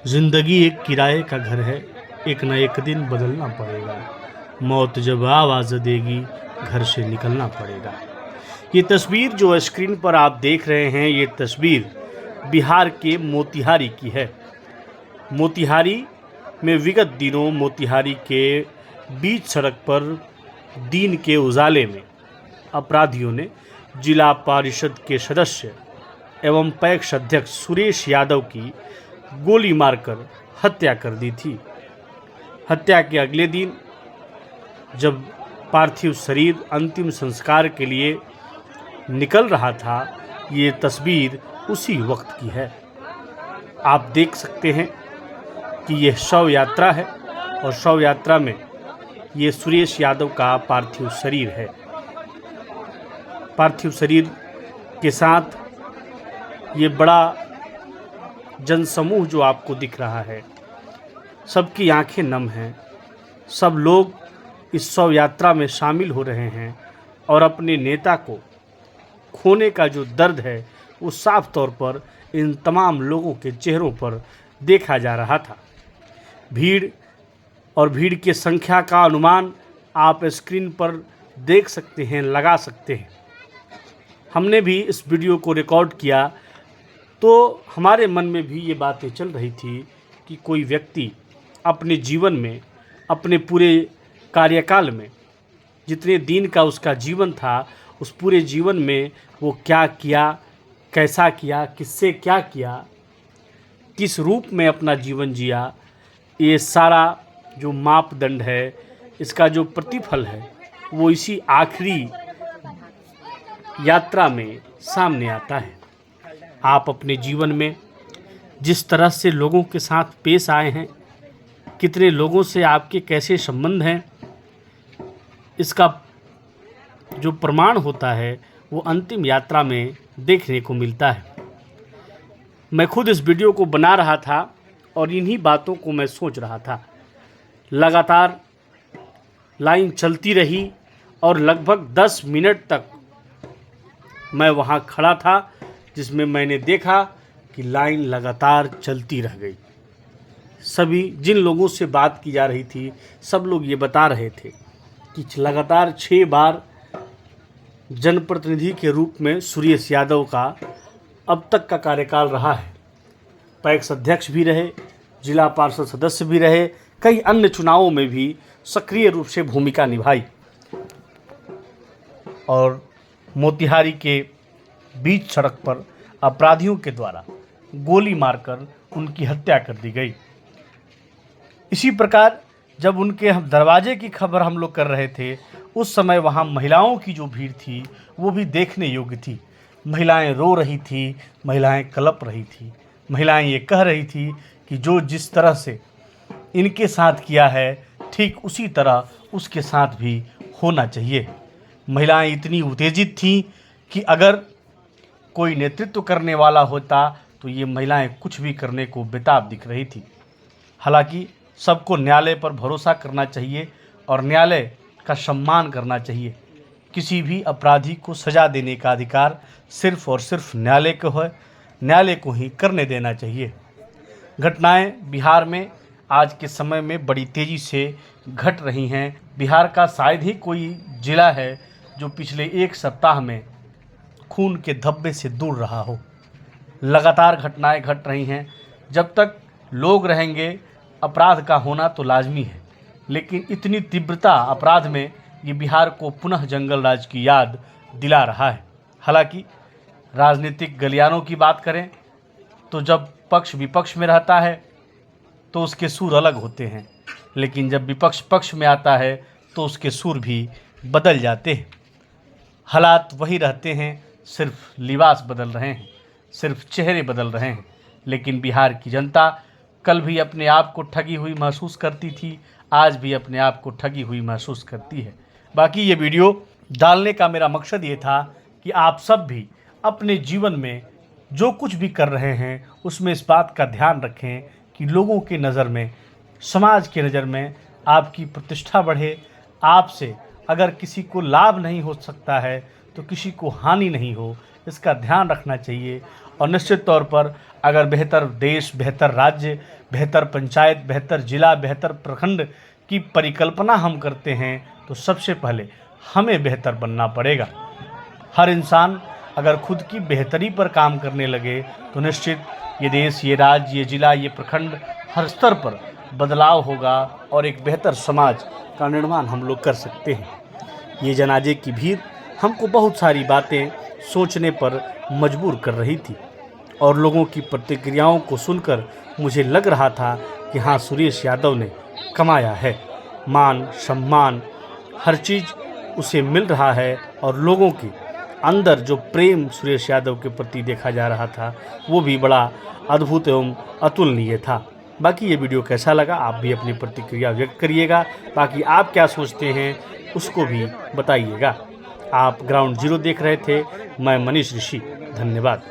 जिंदगी एक किराए का घर है, एक न एक दिन बदलना पड़ेगा। मौत जब आवाज़ देगी, घर से निकलना पड़ेगा। ये तस्वीर जो स्क्रीन पर आप देख रहे हैं, ये तस्वीर बिहार के मोतिहारी की है। मोतिहारी में विगत दिनों मोतिहारी के बीच सड़क पर दिन के उजाले में अपराधियों ने जिला परिषद के सदस्य एवं पैक्स अध्यक्ष सुरेश यादव की गोली मारकर हत्या कर दी थी। हत्या के अगले दिन जब पार्थिव शरीर अंतिम संस्कार के लिए निकल रहा था, ये तस्वीर उसी वक्त की है। आप देख सकते हैं कि यह शव यात्रा है और शव यात्रा में ये सुरेश यादव का पार्थिव शरीर है। पार्थिव शरीर के साथ ये बड़ा जनसमूह जो आपको दिख रहा है, सबकी आंखें नम हैं। सब लोग इस शव यात्रा में शामिल हो रहे हैं और अपने नेता को खोने का जो दर्द है वो साफ तौर पर इन तमाम लोगों के चेहरों पर देखा जा रहा था। भीड़ की संख्या का अनुमान आप स्क्रीन पर देख सकते हैं, लगा सकते हैं। हमने भी इस वीडियो को रिकॉर्ड किया तो हमारे मन में भी ये बातें चल रही थी कि कोई व्यक्ति अपने जीवन में, अपने पूरे कार्यकाल में, जितने दिन का उसका जीवन था, उस पूरे जीवन में वो क्या किया, कैसा किया, किससे क्या किया, किस रूप में अपना जीवन जिया, ये सारा जो मापदंड है, इसका जो प्रतिफल है, वो इसी आखिरी यात्रा में सामने आता है। आप अपने जीवन में जिस तरह से लोगों के साथ पेश आए हैं, कितने लोगों से आपके कैसे संबंध हैं, इसका जो प्रमाण होता है वो अंतिम यात्रा में देखने को मिलता है। मैं खुद इस वीडियो को बना रहा था और इन्हीं बातों को मैं सोच रहा था। लगातार लाइन चलती रही और लगभग 10 मिनट तक मैं वहाँ खड़ा था, जिसमें मैंने देखा कि लाइन लगातार चलती रह गई। सभी जिन लोगों से बात की जा रही थी, सब लोग ये बता रहे थे कि लगातार 6 बार जनप्रतिनिधि के रूप में सुरेश यादव का अब तक का कार्यकाल रहा है। पैक्स अध्यक्ष भी रहे, जिला पार्षद सदस्य भी रहे, कई अन्य चुनावों में भी सक्रिय रूप से भूमिका निभाई और मोतिहारी के बीच सड़क पर अपराधियों के द्वारा गोली मारकर उनकी हत्या कर दी गई। इसी प्रकार जब उनके दरवाजे की खबर हम लोग कर रहे थे, उस समय वहाँ महिलाओं की जो भीड़ थी वो भी देखने योग्य थी। महिलाएं रो रही थी, महिलाएं कलप रही थी, महिलाएं ये कह रही थी कि जो जिस तरह से इनके साथ किया है, ठीक उसी तरह उसके साथ भी होना चाहिए। महिलाएं इतनी उत्तेजित थीं कि अगर कोई नेतृत्व करने वाला होता तो ये महिलाएं कुछ भी करने को बेताब दिख रही थी। हालांकि सबको न्यायालय पर भरोसा करना चाहिए और न्यायालय का सम्मान करना चाहिए। किसी भी अपराधी को सज़ा देने का अधिकार सिर्फ और सिर्फ न्यायालय को है, न्यायालय को ही करने देना चाहिए। घटनाएं बिहार में आज के समय में बड़ी तेज़ी से घट रही हैं। बिहार का शायद ही कोई ज़िला है जो पिछले 1 सप्ताह में खून के धब्बे से दूर रहा हो। लगातार घटनाएं घट रही हैं। जब तक लोग रहेंगे, अपराध का होना तो लाजमी है, लेकिन इतनी तीव्रता अपराध में ये बिहार को पुनः जंगल राज की याद दिला रहा है। हालांकि राजनीतिक गलियारों की बात करें तो जब पक्ष विपक्ष में रहता है तो उसके सुर अलग होते हैं, लेकिन जब विपक्ष पक्ष में आता है तो उसके सुर भी बदल जाते हैं। हालात वही रहते हैं, सिर्फ लिबास बदल रहे हैं, सिर्फ चेहरे बदल रहे हैं। लेकिन बिहार की जनता कल भी अपने आप को ठगी हुई महसूस करती थी, आज भी अपने आप को ठगी हुई महसूस करती है। बाकी ये वीडियो डालने का मेरा मकसद ये था कि आप सब भी अपने जीवन में जो कुछ भी कर रहे हैं उसमें इस बात का ध्यान रखें कि लोगों की नज़र में, समाज की नज़र में आपकी प्रतिष्ठा बढ़े। आपसे अगर किसी को लाभ नहीं हो सकता है तो किसी को हानि नहीं हो, इसका ध्यान रखना चाहिए। और निश्चित तौर पर अगर बेहतर देश, बेहतर राज्य, बेहतर पंचायत, बेहतर जिला, बेहतर प्रखंड की परिकल्पना हम करते हैं तो सबसे पहले हमें बेहतर बनना पड़ेगा। हर इंसान अगर खुद की बेहतरी पर काम करने लगे तो निश्चित ये देश, ये राज्य, ये जिला, ये प्रखंड, हर स्तर पर बदलाव होगा और एक बेहतर समाज का निर्माण हम लोग कर सकते हैं। ये जनाजे की भीड़ हमको बहुत सारी बातें सोचने पर मजबूर कर रही थी और लोगों की प्रतिक्रियाओं को सुनकर मुझे लग रहा था कि हाँ, सुरेश यादव ने कमाया है। मान सम्मान हर चीज़ उसे मिल रहा है और लोगों के अंदर जो प्रेम सुरेश यादव के प्रति देखा जा रहा था वो भी बड़ा अद्भुत एवं अतुलनीय था। बाकी ये वीडियो कैसा लगा आप भी अपनी प्रतिक्रिया व्यक्त करिएगा। बाकी आप क्या सोचते हैं उसको भी बताइएगा। आप ग्राउंड जीरो देख रहे थे, मैं मनीष ऋषि, धन्यवाद।